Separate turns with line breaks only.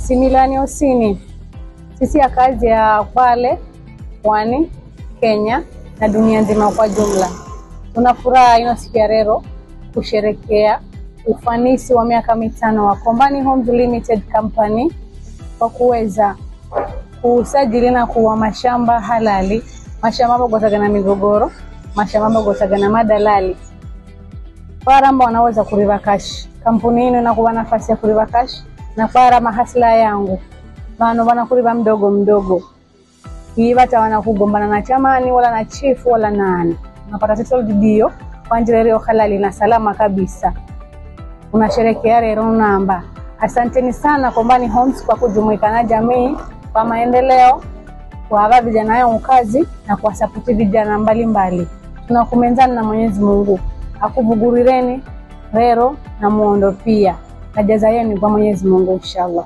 Similani Osini. Sisi ya kazi ya Kwale, Pwani, Kenya na dunia nzima kwa jumla. Tunafuraha ino siku ya leo kusherekea ufanisi wa miaka 5 wa Kombani Homes Limited Company kwa kuweza kusajili na kuwa mashamba halali, mashamba magotaga na migogoro, mashamba magotaga na madalali. Para ambao wanaweza kuriva cash. Kampuni ino inakuwa nafasi ya kuriva cash na para mahasla yangu. Maana wanakuriva mdogo mdogo. Hii bata wanakugombana na chamani wala na chief wala nani. Unapata title deed kwa njia leo halali na salama kabisa. Unasherekea leo namba. Asanteni sana Kombani Homes kwa kujumuika na jamii kwa maendeleo, kwa vijana yao kazi na kwa support vijana mbalimbali. Tunakumenzana na Mwenyezi Mungu akuvugurireni leo na muondo pia. Na jaza yenu kwa Mwenyezi Mungu inshallah.